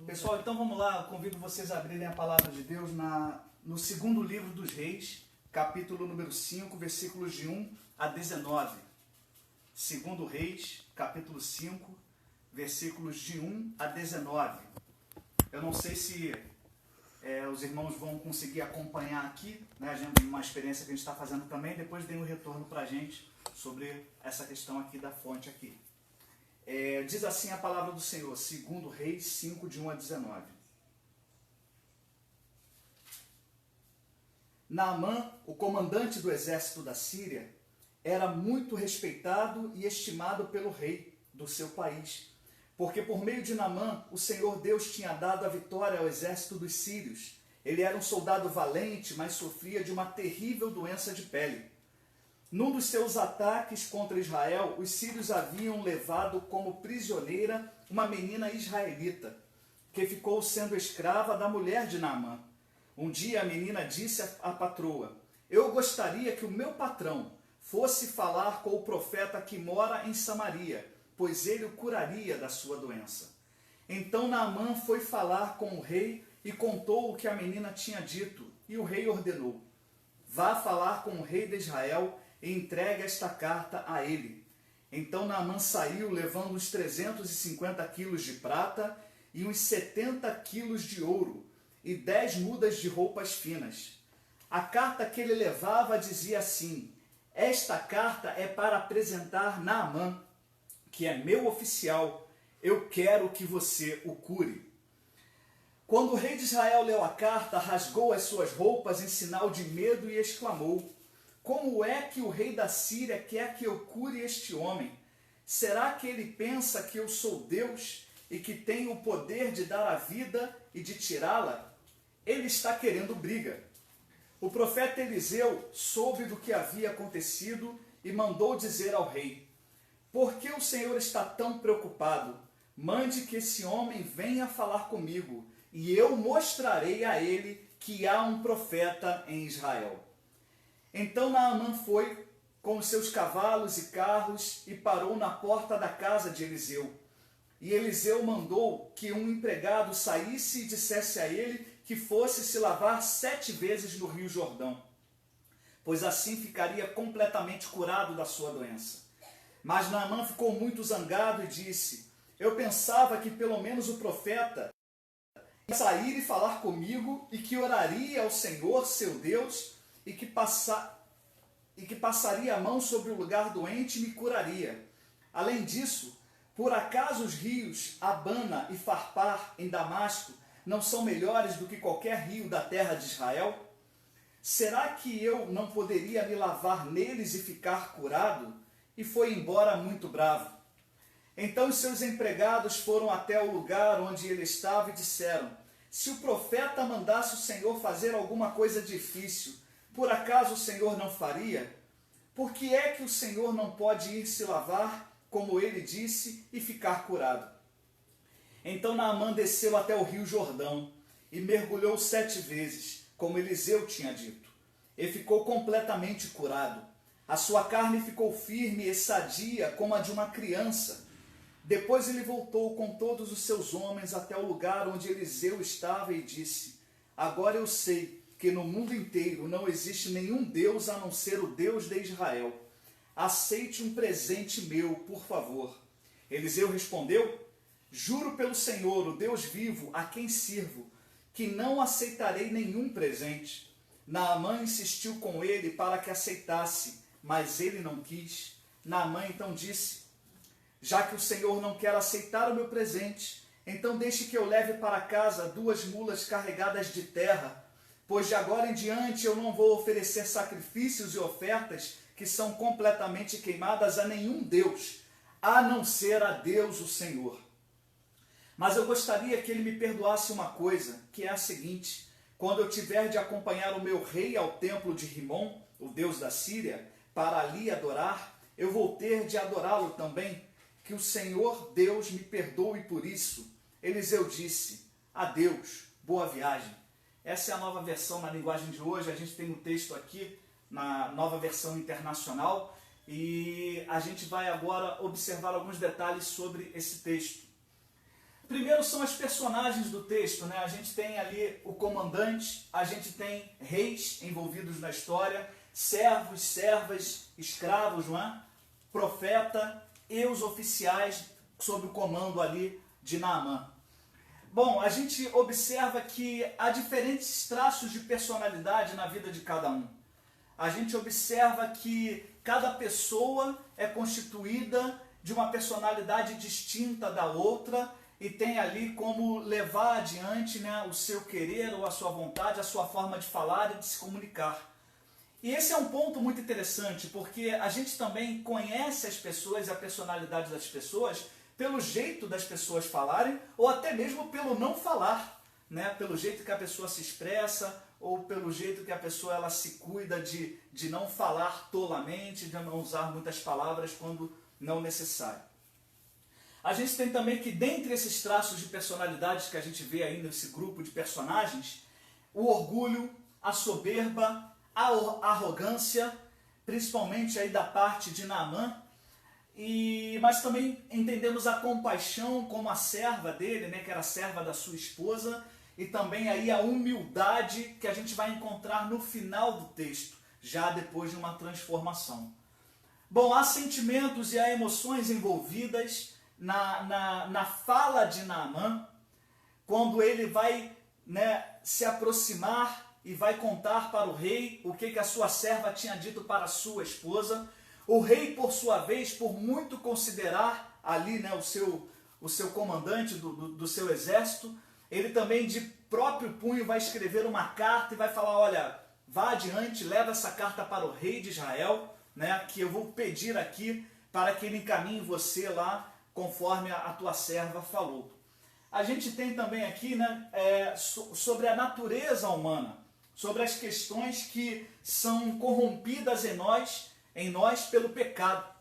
Pessoal, então vamos lá, eu convido vocês a abrirem a palavra de Deus no segundo livro dos Reis, capítulo número 5, versículos de 1 a 19. Segundo Reis, capítulo 5, versículos de 1 a 19. Eu não sei se os irmãos vão conseguir acompanhar aqui, né? A gente, uma experiência que a gente está fazendo também, depois dê um retorno para a gente sobre essa questão aqui da fonte aqui. Diz assim a palavra do Senhor, segundo Reis 5, de 1 a 19. Naamã, o comandante do exército da Síria, era muito respeitado e estimado pelo rei do seu país, porque por meio de Naamã, o Senhor Deus tinha dado a vitória ao exército dos sírios. Ele era um soldado valente, mas sofria de uma terrível doença de pele. Num dos seus ataques contra Israel, os sírios haviam levado como prisioneira uma menina israelita, que ficou sendo escrava da mulher de Naamã. Um dia a menina disse à patroa: "Eu gostaria que o meu patrão fosse falar com o profeta que mora em Samaria, pois ele o curaria da sua doença." Então Naamã foi falar com o rei e contou o que a menina tinha dito, e o rei ordenou: "Vá falar com o rei de Israel e entregue esta carta a ele." Então Naamã saiu levando uns 350 quilos de prata e uns 70 quilos de ouro e 10 mudas de roupas finas. A carta que ele levava dizia assim: "Esta carta é para apresentar Naamã, que é meu oficial. Eu quero que você o cure." Quando o rei de Israel leu a carta, rasgou as suas roupas em sinal de medo e exclamou: "Como é que o rei da Síria quer que eu cure este homem? Será que ele pensa que eu sou Deus e que tenho o poder de dar a vida e de tirá-la? Ele está querendo briga." O profeta Eliseu soube do que havia acontecido e mandou dizer ao rei: "Por que o Senhor está tão preocupado? Mande que esse homem venha falar comigo, e eu mostrarei a ele que há um profeta em Israel." Então Naamã foi com os seus cavalos e carros e parou na porta da casa de Eliseu. E Eliseu mandou que um empregado saísse e dissesse a ele que fosse se lavar 7 vezes no Rio Jordão, pois assim ficaria completamente curado da sua doença. Mas Naamã ficou muito zangado e disse: "Eu pensava que pelo menos o profeta ia sair e falar comigo e que oraria ao Senhor, seu Deus, e que passaria a mão sobre o lugar doente e me curaria. Além disso, por acaso os rios Abana e Farpar em Damasco não são melhores do que qualquer rio da terra de Israel? Será que eu não poderia me lavar neles e ficar curado?" E foi embora muito bravo. Então os seus empregados foram até o lugar onde ele estava e disseram: "Se o profeta mandasse o Senhor fazer alguma coisa difícil, por acaso o Senhor não faria? Por que é que o Senhor não pode ir se lavar, como ele disse, e ficar curado?" Então Naamã desceu até o rio Jordão e mergulhou 7 vezes, como Eliseu tinha dito, e ficou completamente curado. A sua carne ficou firme e sadia como a de uma criança. Depois ele voltou com todos os seus homens até o lugar onde Eliseu estava e disse: "Agora eu sei que no mundo inteiro não existe nenhum Deus a não ser o Deus de Israel. Aceite um presente meu, por favor." Eliseu respondeu: "Juro pelo Senhor, o Deus vivo, a quem sirvo, que não aceitarei nenhum presente." Naamã insistiu com ele para que aceitasse, mas ele não quis. Naamã então disse: "Já que o Senhor não quer aceitar o meu presente, então deixe que eu leve para casa 2 mulas carregadas de terra, pois de agora em diante eu não vou oferecer sacrifícios e ofertas que são completamente queimadas a nenhum Deus, a não ser a Deus o Senhor. Mas eu gostaria que ele me perdoasse uma coisa, que é a seguinte: quando eu tiver de acompanhar o meu rei ao templo de Rimon, o Deus da Síria, para ali adorar, eu vou ter de adorá-lo também. Que o Senhor Deus me perdoe por isso." Eliseu disse: "Adeus, boa viagem." Essa é a nova versão na linguagem de hoje. A gente tem um texto aqui na nova versão internacional e a gente vai agora observar alguns detalhes sobre esse texto. Primeiro são as personagens do texto, né? A gente tem ali o comandante, a gente tem reis envolvidos na história, servos, servas, escravos, não é? Profeta e os oficiais sob o comando ali de Naamã. Bom, a gente observa que há diferentes traços de personalidade na vida de cada um. A gente observa que cada pessoa é constituída de uma personalidade distinta da outra e tem ali como levar adiante, né, o seu querer ou a sua vontade, a sua forma de falar e de se comunicar. E esse é um ponto muito interessante, porque a gente também conhece as pessoas e a personalidade das pessoas pelo jeito das pessoas falarem ou até mesmo pelo não falar, né? Pelo jeito que a pessoa se expressa ou pelo jeito que a pessoa ela se cuida de não falar tolamente, de não usar muitas palavras quando não necessário. A gente tem também que, dentre esses traços de personalidades que a gente vê aí nesse grupo de personagens, o orgulho, a soberba, a arrogância, principalmente aí da parte de Naamã, mas também entendemos a compaixão como a serva dele, né, que era a serva da sua esposa, e também aí a humildade que a gente vai encontrar no final do texto, já depois de uma transformação. Bom, há sentimentos e há emoções envolvidas na fala de Naamã, quando ele vai, né, se aproximar e vai contar para o rei o que a sua serva tinha dito para a sua esposa. O rei, por sua vez, por muito considerar ali, né, o seu comandante do seu exército, ele também de próprio punho vai escrever uma carta e vai falar, olha, vá adiante, leva essa carta para o rei de Israel, né, que eu vou pedir aqui para que ele encaminhe você lá conforme a tua serva falou. A gente tem também aqui, né, sobre a natureza humana, sobre as questões que são corrompidas em nós pelo pecado.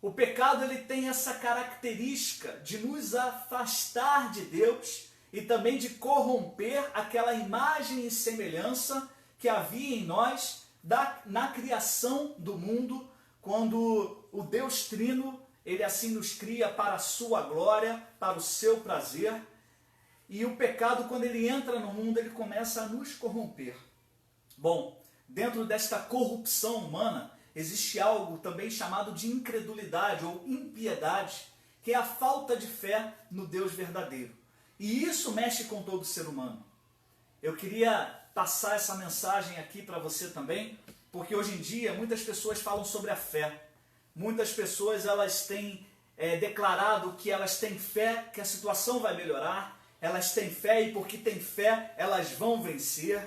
O pecado ele tem essa característica de nos afastar de Deus e também de corromper aquela imagem e semelhança que havia em nós na criação do mundo, quando o Deus Trino, ele assim nos cria para a sua glória, para o seu prazer. E o pecado, quando ele entra no mundo, ele começa a nos corromper. Bom, dentro desta corrupção humana, existe algo também chamado de incredulidade ou impiedade, que é a falta de fé no Deus verdadeiro. E isso mexe com todo ser humano. Eu queria passar essa mensagem aqui para você também, porque hoje em dia muitas pessoas falam sobre a fé. Muitas pessoas elas têm declarado que elas têm fé, que a situação vai melhorar, elas têm fé e porque têm fé elas vão vencer,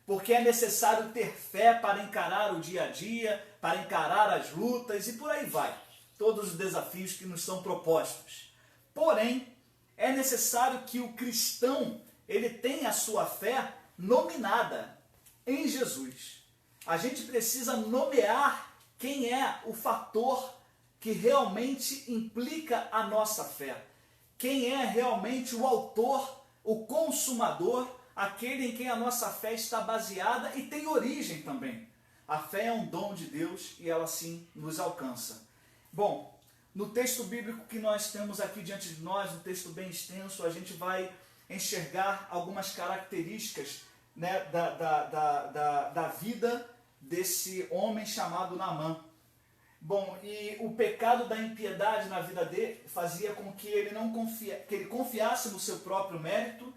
porque é necessário ter fé para encarar o dia a dia, para encarar as lutas e por aí vai. Todos os desafios que nos são propostos. Porém, é necessário que o cristão ele tenha a sua fé nominada em Jesus. A gente precisa nomear quem é o fator que realmente implica a nossa fé. Quem é realmente o autor, o consumador, aquele em quem a nossa fé está baseada e tem origem também. A fé é um dom de Deus e ela sim nos alcança. Bom, no texto bíblico que nós temos aqui diante de nós, um texto bem extenso, a gente vai enxergar algumas características, né, da vida desse homem chamado Naamã. Bom, e o pecado da impiedade na vida dele fazia com que ele confiasse no seu próprio mérito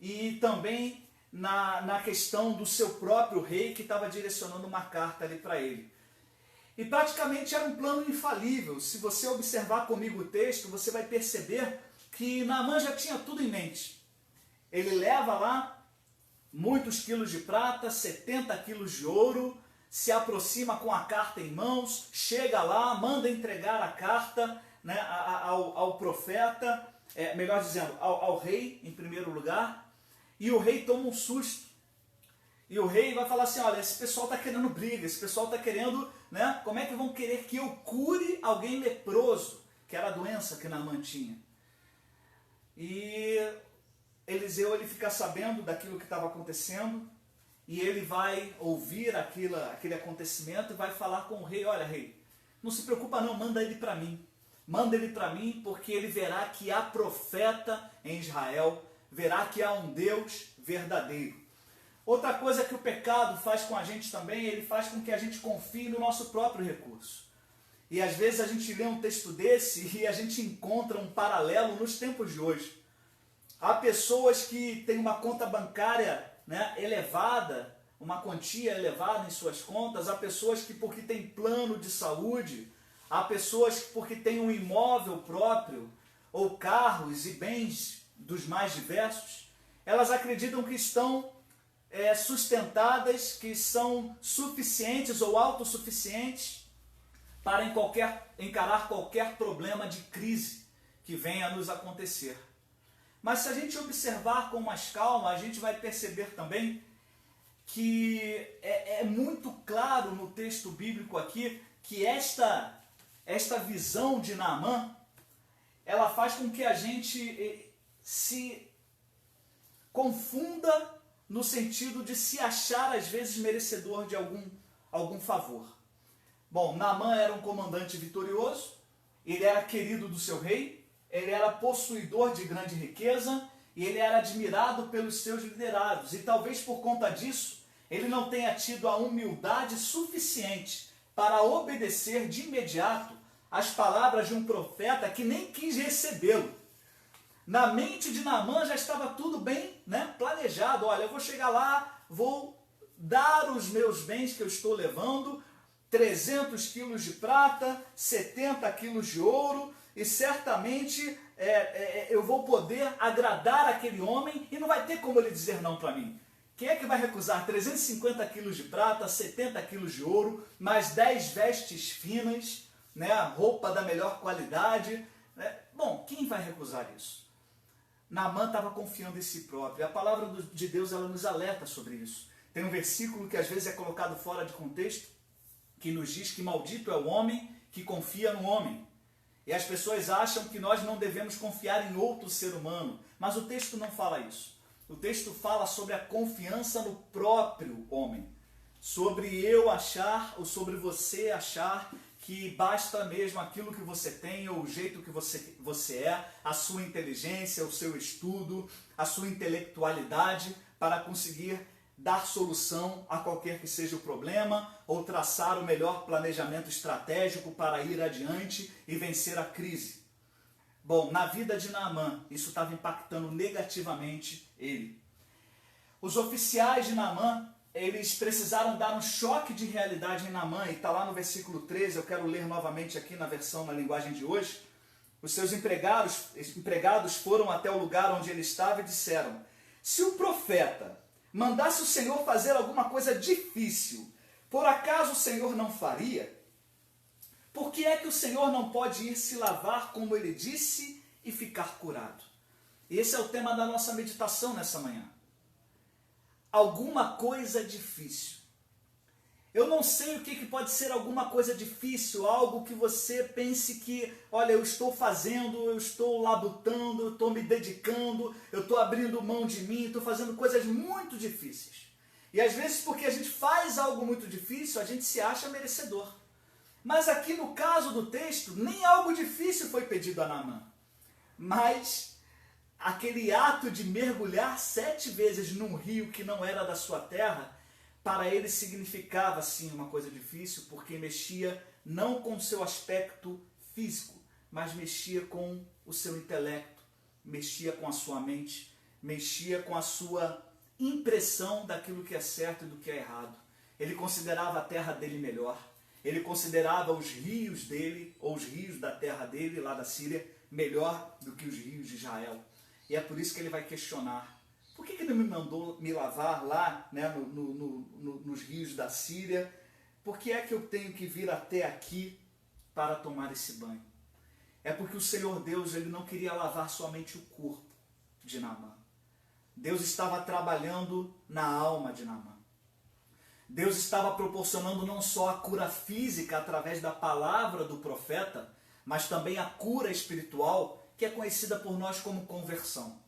e também na questão do seu próprio rei que estava direcionando uma carta ali para ele. E praticamente era um plano infalível. Se você observar comigo o texto, você vai perceber que Naamã já tinha tudo em mente. Ele leva lá muitos quilos de prata, 70 quilos de ouro, se aproxima com a carta em mãos, chega lá, manda entregar a carta, né, ao profeta, melhor dizendo, ao rei em primeiro lugar, e o rei toma um susto. E o rei vai falar assim, olha, esse pessoal está querendo briga, esse pessoal está querendo, né, como é que vão querer que eu cure alguém leproso, que era a doença que Naamã tinha. E Eliseu ele fica sabendo daquilo que estava acontecendo, e ele vai ouvir aquele acontecimento e vai falar com o rei, olha rei, não se preocupa não, manda ele para mim. Manda ele para mim, porque ele verá que há profeta em Israel, verá que há um Deus verdadeiro. Outra coisa que o pecado faz com a gente também, ele faz com que a gente confie no nosso próprio recurso. E às vezes a gente lê um texto desse e a gente encontra um paralelo nos tempos de hoje. Há pessoas que têm uma conta bancária, né, elevada, uma quantia elevada em suas contas, há pessoas que porque têm plano de saúde, há pessoas que porque têm um imóvel próprio, ou carros e bens dos mais diversos, elas acreditam que estão sustentadas, que são suficientes ou autossuficientes para encarar qualquer problema de crise que venha a nos acontecer. Mas se a gente observar com mais calma, a gente vai perceber também que é muito claro no texto bíblico aqui que esta visão de Naamã, ela faz com que a gente se confunda no sentido de se achar às vezes merecedor de algum favor. Bom, Naamã era um comandante vitorioso, ele era querido do seu rei, ele era possuidor de grande riqueza e ele era admirado pelos seus liderados. E talvez por conta disso, ele não tenha tido a humildade suficiente para obedecer de imediato às palavras de um profeta que nem quis recebê-lo. Na mente de Naamã já estava tudo bem, né, planejado. Olha, eu vou chegar lá, vou dar os meus bens que eu estou levando, 300 quilos de prata, 70 quilos de ouro, e certamente eu vou poder agradar aquele homem e não vai ter como ele dizer não para mim. Quem é que vai recusar 350 quilos de prata, 70 quilos de ouro, mais 10 vestes finas, né, roupa da melhor qualidade? Né? Bom, quem vai recusar isso? Naamã estava confiando em si próprio. A palavra de Deus ela nos alerta sobre isso. Tem um versículo que às vezes é colocado fora de contexto, que nos diz que maldito é o homem que confia no homem. E as pessoas acham que nós não devemos confiar em outro ser humano. Mas o texto não fala isso. O texto fala sobre a confiança no próprio homem. Sobre eu achar, ou sobre você achar que basta mesmo aquilo que você tem, ou o jeito que você é, a sua inteligência, o seu estudo, a sua intelectualidade, para conseguir dar solução a qualquer que seja o problema, ou traçar o melhor planejamento estratégico para ir adiante e vencer a crise. Bom, na vida de Naamã, isso estava impactando negativamente ele. Os oficiais de Naamã, eles precisaram dar um choque de realidade em Naamã, e está lá no versículo 13, eu quero ler novamente aqui na versão, na linguagem de hoje. Os seus empregados foram até o lugar onde ele estava e disseram: se o profeta mandasse o Senhor fazer alguma coisa difícil, por acaso o Senhor não faria? Por que é que o Senhor não pode ir se lavar, como ele disse, e ficar curado? Esse é o tema da nossa meditação nessa manhã. Alguma coisa difícil. Eu não sei o que pode ser alguma coisa difícil, algo que você pense que, olha, eu estou fazendo, eu estou labutando, eu estou me dedicando, eu estou abrindo mão de mim, estou fazendo coisas muito difíceis. E às vezes porque a gente faz algo muito difícil, a gente se acha merecedor. Mas aqui no caso do texto, nem algo difícil foi pedido a Naamã. Mas aquele ato de mergulhar 7 vezes num rio que não era da sua terra, para ele significava sim uma coisa difícil, porque mexia não com o seu aspecto físico, mas mexia com o seu intelecto, mexia com a sua mente, mexia com a sua impressão daquilo que é certo e do que é errado. Ele considerava a terra dele melhor, ele considerava os rios dele, ou os rios da terra dele, lá da Síria, melhor do que os rios de Israel. E é por isso que ele vai questionar: por que ele não me mandou me lavar lá, né, nos rios da Síria? Por que é que eu tenho que vir até aqui para tomar esse banho? É porque o Senhor Deus ele não queria lavar somente o corpo de Naamã. Deus estava trabalhando na alma de Naamã. Deus estava proporcionando não só a cura física através da palavra do profeta, mas também a cura espiritual, que é conhecida por nós como conversão.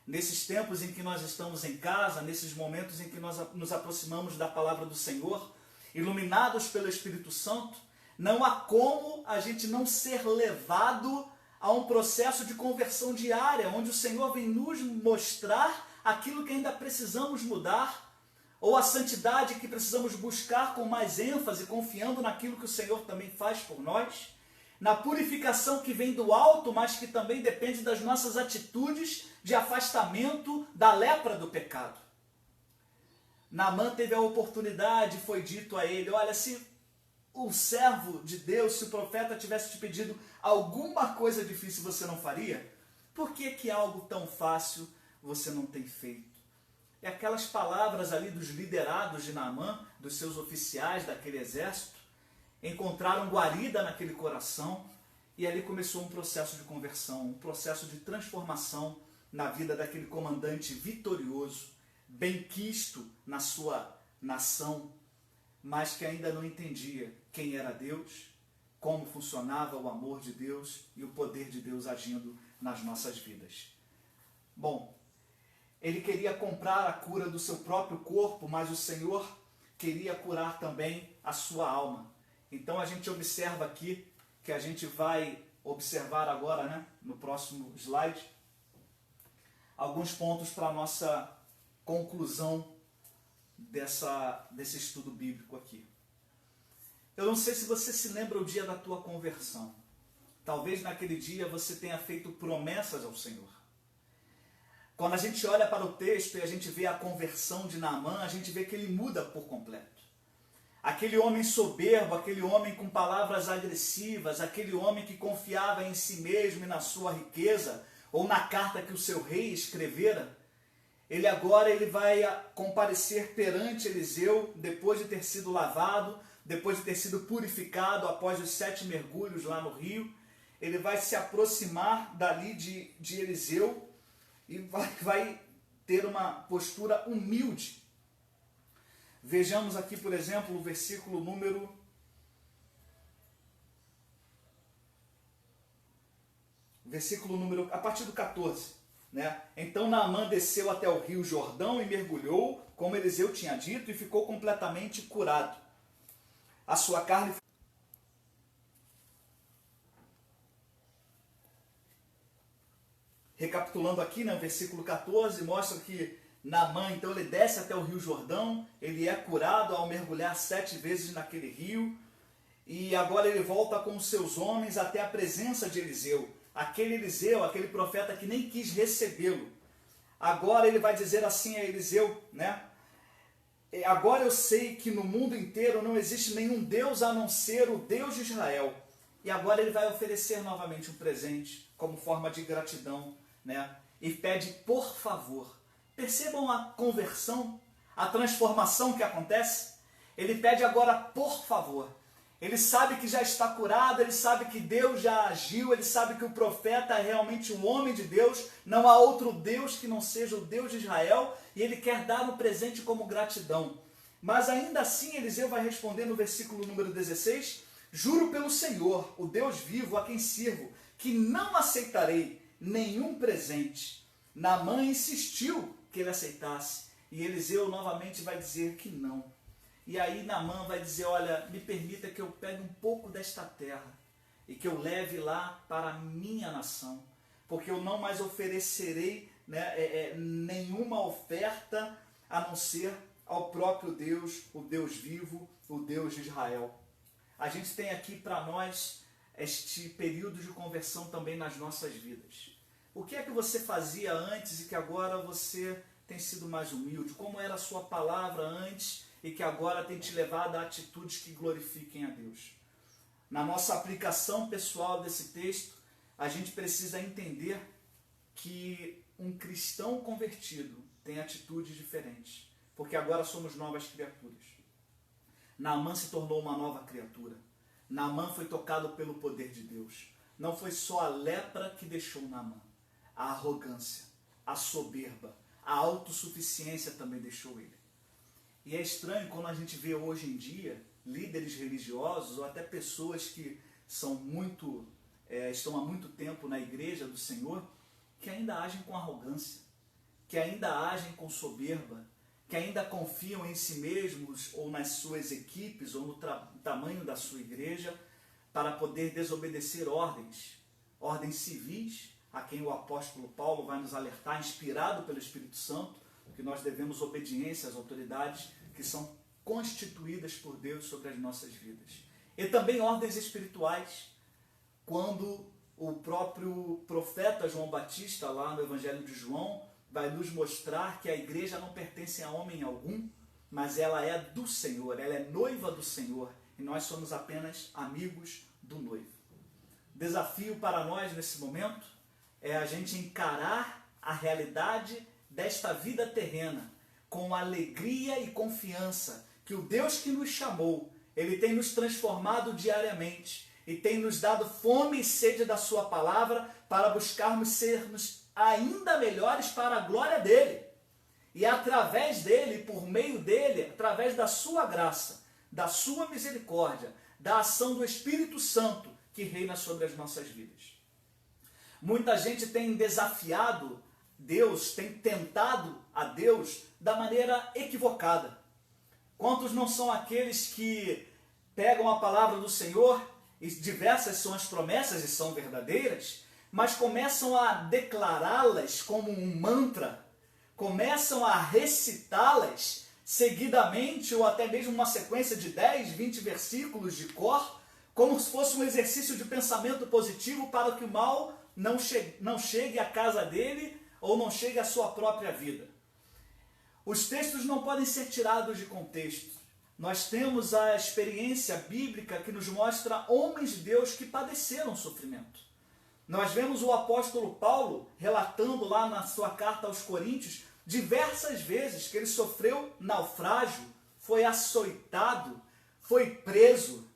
Nesses tempos em que nós estamos em casa, nesses momentos em que nós nos aproximamos da palavra do Senhor, iluminados pelo Espírito Santo, Não há como a gente não ser levado a um processo de conversão diária, onde o Senhor vem nos mostrar aquilo que ainda precisamos mudar, ou a santidade que precisamos buscar com mais ênfase, confiando naquilo que o Senhor também faz por nós, na purificação que vem do alto, mas que também depende das nossas atitudes de afastamento da lepra do pecado. Naamã teve a oportunidade, foi dito a ele, olha, se o servo de Deus, se o profeta tivesse te pedido alguma coisa difícil, você não faria? Por que algo tão fácil você não tem feito? E aquelas palavras ali dos liderados de Naamã, dos seus oficiais daquele exército, encontraram guarida naquele coração e ali começou um processo de conversão, um processo de transformação na vida daquele comandante vitorioso, benquisto na sua nação, mas que ainda não entendia quem era Deus, como funcionava o amor de Deus e o poder de Deus agindo nas nossas vidas. Bom, ele queria comprar a cura do seu próprio corpo, mas o Senhor queria curar também a sua alma. Então a gente observa aqui, que a gente vai observar agora, né, no próximo slide, alguns pontos para a nossa conclusão desse estudo bíblico aqui. Eu não sei se você se lembra o dia da tua conversão. Talvez naquele dia você tenha feito promessas ao Senhor. Quando a gente olha para o texto e a gente vê a conversão de Naamã, a gente vê que ele muda por completo. Aquele homem soberbo, aquele homem com palavras agressivas, aquele homem que confiava em si mesmo e na sua riqueza, ou na carta que o seu rei escrevera, ele vai comparecer perante Eliseu, depois de ter sido lavado, depois de ter sido purificado após os 7 mergulhos lá no rio. Ele vai se aproximar dali de Eliseu e vai ter uma postura humilde. Vejamos aqui, por exemplo, o versículo a partir do 14. Né? Então Naamã desceu até o rio Jordão e mergulhou, como Eliseu tinha dito, e ficou completamente curado. A sua carne... Recapitulando aqui, né, o versículo 14, mostra que Naamã, então, ele desce até o rio Jordão, ele é curado ao mergulhar 7 vezes naquele rio, e agora ele volta com os seus homens até a presença de Eliseu. Aquele Eliseu, aquele profeta que nem quis recebê-lo. Agora ele vai dizer assim a Eliseu, né? Agora eu sei que no mundo inteiro não existe nenhum Deus a não ser o Deus de Israel. E agora ele vai oferecer novamente um presente como forma de gratidão, né? E pede por favor. Percebam a conversão, a transformação que acontece? Ele pede agora por favor. Ele sabe que já está curado, ele sabe que Deus já agiu, ele sabe que o profeta é realmente um homem de Deus, não há outro Deus que não seja o Deus de Israel, e ele quer dar um presente como gratidão. Mas ainda assim Eliseu vai responder no versículo número 16, juro pelo Senhor, o Deus vivo a quem sirvo, que não aceitarei nenhum presente. Naamã insistiu que ele aceitasse, e Eliseu novamente vai dizer que não. E aí Naamã vai dizer, olha, me permita que eu pegue um pouco desta terra e que eu leve lá para a minha nação, porque eu não mais oferecerei, né, nenhuma oferta a não ser ao próprio Deus, o Deus vivo, o Deus de Israel. A gente tem aqui para nós este período de conversão também nas nossas vidas. O que é que você fazia antes e que agora você tem sido mais humilde? Como era a sua palavra antes e que agora tem te levado a atitudes que glorifiquem a Deus? Na nossa aplicação pessoal desse texto, a gente precisa entender que um cristão convertido tem atitudes diferentes, porque agora somos novas criaturas. Naamã se tornou uma nova criatura. Naamã foi tocado pelo poder de Deus. Não foi só a lepra que deixou Naamã. A arrogância, a soberba, a autossuficiência também deixou ele. E é estranho quando a gente vê hoje em dia líderes religiosos ou até pessoas que estão há muito tempo na igreja do Senhor, que ainda agem com arrogância, que ainda agem com soberba, que ainda confiam em si mesmos ou nas suas equipes ou no tamanho da sua igreja, para poder desobedecer ordens civis, a quem o apóstolo Paulo vai nos alertar, inspirado pelo Espírito Santo, que nós devemos obediência às autoridades que são constituídas por Deus sobre as nossas vidas. E também ordens espirituais, quando o próprio profeta João Batista, lá no Evangelho de João, vai nos mostrar que a igreja não pertence a homem algum, mas ela é do Senhor, ela é noiva do Senhor, e nós somos apenas amigos do noivo. O desafio para nós nesse momento é a gente encarar a realidade desta vida terrena com alegria e confiança que o Deus que nos chamou, Ele tem nos transformado diariamente e tem nos dado fome e sede da sua palavra para buscarmos sermos ainda melhores para a glória dEle. E através dEle, por meio dEle, através da sua graça, da sua misericórdia, da ação do Espírito Santo que reina sobre as nossas vidas. Muita gente tem desafiado Deus, tem tentado a Deus da maneira equivocada. Quantos não são aqueles que pegam a palavra do Senhor, e diversas são as promessas e são verdadeiras, mas começam a declará-las como um mantra, começam a recitá-las seguidamente ou até mesmo uma sequência de 10, 20 versículos de cor, como se fosse um exercício de pensamento positivo para que o mal não chegue à casa dele ou não chegue à sua própria vida. Os textos não podem ser tirados de contexto. Nós temos a experiência bíblica que nos mostra homens de Deus que padeceram sofrimento. Nós vemos o apóstolo Paulo relatando lá na sua carta aos Coríntios diversas vezes que ele sofreu naufrágio, foi açoitado, foi preso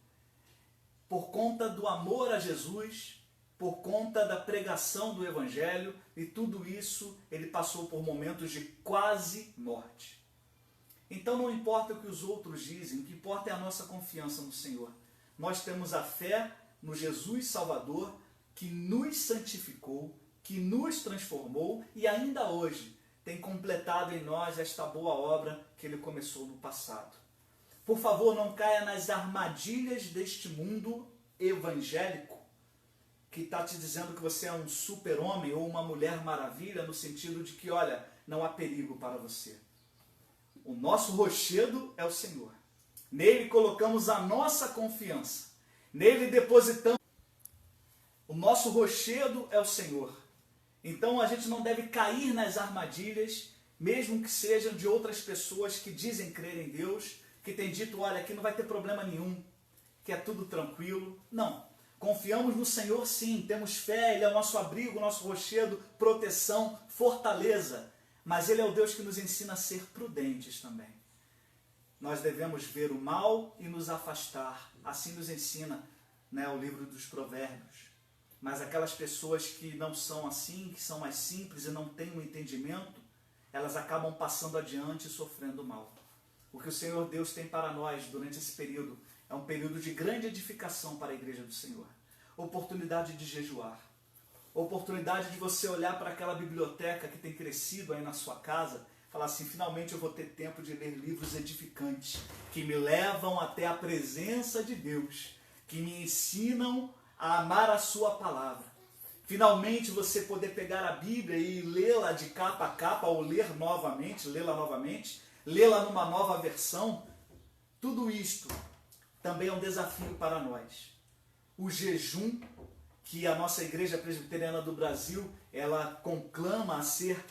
por conta do amor a Jesus, por conta da pregação do Evangelho, e tudo isso ele passou por momentos de quase morte. Então não importa o que os outros dizem, o que importa é a nossa confiança no Senhor. Nós temos a fé no Jesus Salvador, que nos santificou, que nos transformou e ainda hoje tem completado em nós esta boa obra que ele começou no passado. Por favor, não caia nas armadilhas deste mundo evangélico, que está te dizendo que você é um super-homem ou uma mulher maravilha, no sentido de que, olha, não há perigo para você. O nosso rochedo é o Senhor. Nele colocamos a nossa confiança. Nele depositamos. O nosso rochedo é o Senhor. Então a gente não deve cair nas armadilhas, mesmo que sejam de outras pessoas que dizem crer em Deus, que têm dito, olha, aqui não vai ter problema nenhum, que é tudo tranquilo. Não. Confiamos no Senhor sim, temos fé, Ele é o nosso abrigo, o nosso rochedo, proteção, fortaleza. Mas Ele é o Deus que nos ensina a ser prudentes também. Nós devemos ver o mal e nos afastar. Assim nos ensina, né, o livro dos Provérbios. Mas aquelas pessoas que não são assim, que são mais simples e não têm um entendimento, elas acabam passando adiante e sofrendo mal. O que o Senhor Deus tem para nós durante esse período é um período de grande edificação para a igreja do Senhor. Oportunidade de jejuar. Oportunidade de você olhar para aquela biblioteca que tem crescido aí na sua casa, falar assim, finalmente eu vou ter tempo de ler livros edificantes, que me levam até a presença de Deus, que me ensinam a amar a sua palavra. Finalmente você poder pegar a Bíblia e lê-la de capa a capa, ou lê-la novamente, lê-la numa nova versão. Tudo isto também é um desafio para nós. O jejum que a nossa Igreja Presbiteriana do Brasil, ela conclama a ser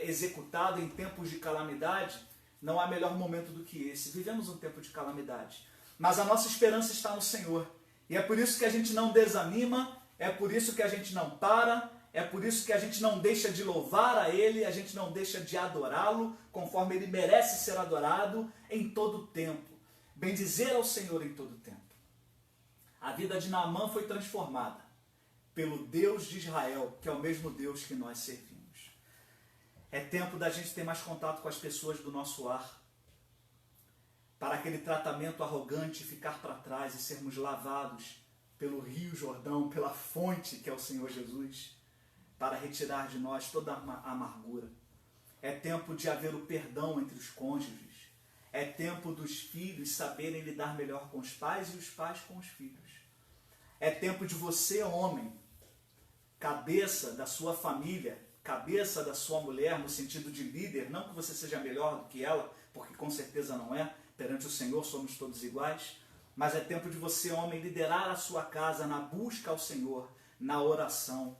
executado em tempos de calamidade, não há melhor momento do que esse. Vivemos um tempo de calamidade, mas a nossa esperança está no Senhor. E é por isso que a gente não desanima, é por isso que a gente não para, é por isso que a gente não deixa de louvar a Ele, a gente não deixa de adorá-lo, conforme Ele merece ser adorado em todo o tempo. Bendizer ao Senhor em todo o tempo. A vida de Naamã foi transformada pelo Deus de Israel, que é o mesmo Deus que nós servimos. É tempo da gente ter mais contato com as pessoas do nosso lar, para aquele tratamento arrogante ficar para trás e sermos lavados pelo Rio Jordão, pela fonte que é o Senhor Jesus, para retirar de nós toda a amargura. É tempo de haver o perdão entre os cônjuges. É tempo dos filhos saberem lidar melhor com os pais e os pais com os filhos. É tempo de você, homem, cabeça da sua família, cabeça da sua mulher, no sentido de líder, não que você seja melhor do que ela, porque com certeza não é, perante o Senhor somos todos iguais, mas é tempo de você, homem, liderar a sua casa na busca ao Senhor, na oração,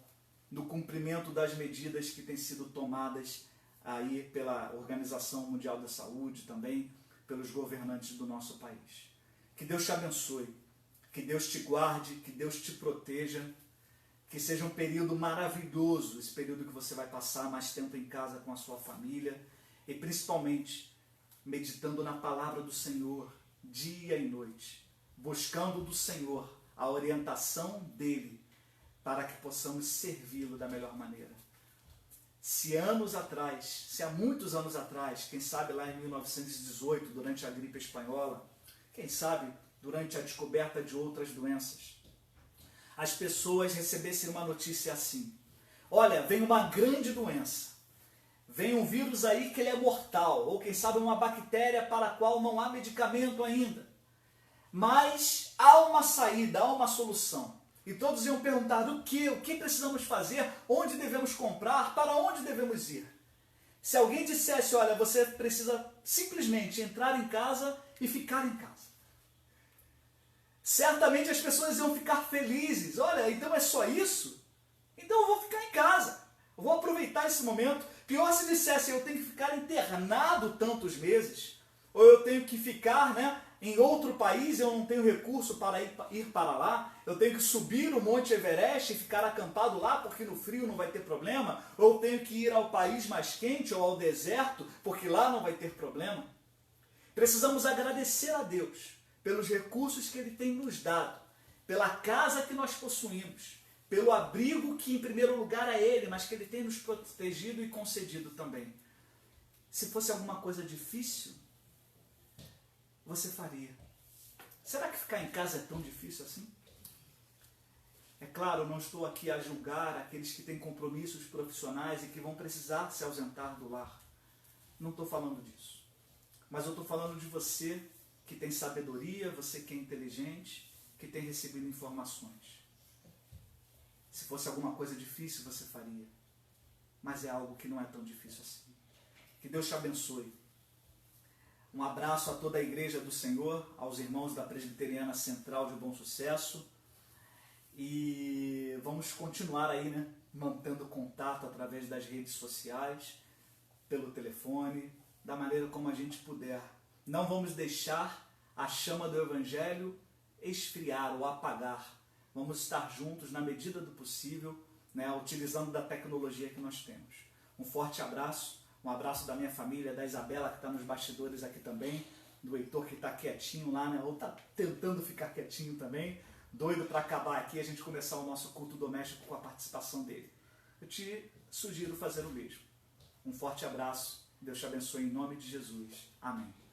no cumprimento das medidas que têm sido tomadas aí pela Organização Mundial da Saúde, também pelos governantes do nosso país. Que Deus te abençoe, que Deus te guarde, que Deus te proteja, que seja um período maravilhoso, esse período que você vai passar mais tempo em casa com a sua família e principalmente meditando na palavra do Senhor dia e noite, buscando do Senhor a orientação dele para que possamos servi-lo da melhor maneira. Se há muitos anos atrás, quem sabe lá em 1918, durante a gripe espanhola, quem sabe durante a descoberta de outras doenças, as pessoas recebessem uma notícia assim: olha, vem uma grande doença, vem um vírus aí que ele é mortal, ou quem sabe uma bactéria para a qual não há medicamento ainda, mas há uma saída, há uma solução. E todos iam perguntar o que precisamos fazer, onde devemos comprar, para onde devemos ir. Se alguém dissesse, olha, você precisa simplesmente entrar em casa e ficar em casa, certamente as pessoas iam ficar felizes. Olha, então é só isso? Então eu vou ficar em casa, eu vou aproveitar esse momento. Pior se dissesse, eu tenho que ficar internado tantos meses, ou eu tenho que ficar, em outro país, eu não tenho recurso para ir para lá, eu tenho que subir o Monte Everest e ficar acampado lá porque no frio não vai ter problema, ou eu tenho que ir ao país mais quente ou ao deserto porque lá não vai ter problema. Precisamos agradecer a Deus pelos recursos que Ele tem nos dado, pela casa que nós possuímos, pelo abrigo que em primeiro lugar é Ele, mas que Ele tem nos protegido e concedido também. Se fosse alguma coisa difícil, você faria. Será que ficar em casa é tão difícil assim? É claro, não estou aqui a julgar aqueles que têm compromissos profissionais e que vão precisar se ausentar do lar. Não estou falando disso. Mas eu estou falando de você que tem sabedoria, você que é inteligente, que tem recebido informações. Se fosse alguma coisa difícil, você faria. Mas é algo que não é tão difícil assim. Que Deus te abençoe. Um abraço a toda a Igreja do Senhor, aos irmãos da Presbiteriana Central de Bom Sucesso. E vamos continuar aí, mantendo contato através das redes sociais, pelo telefone, da maneira como a gente puder. Não vamos deixar a chama do Evangelho esfriar ou apagar. Vamos estar juntos na medida do possível, utilizando da tecnologia que nós temos. Um forte abraço. Um abraço da minha família, da Isabela, que está nos bastidores aqui também, do Heitor, que está quietinho lá, ou está tentando ficar quietinho também, doido para acabar aqui e a gente começar o nosso culto doméstico com a participação dele. Eu te sugiro fazer o mesmo. Um forte abraço, Deus te abençoe em nome de Jesus. Amém.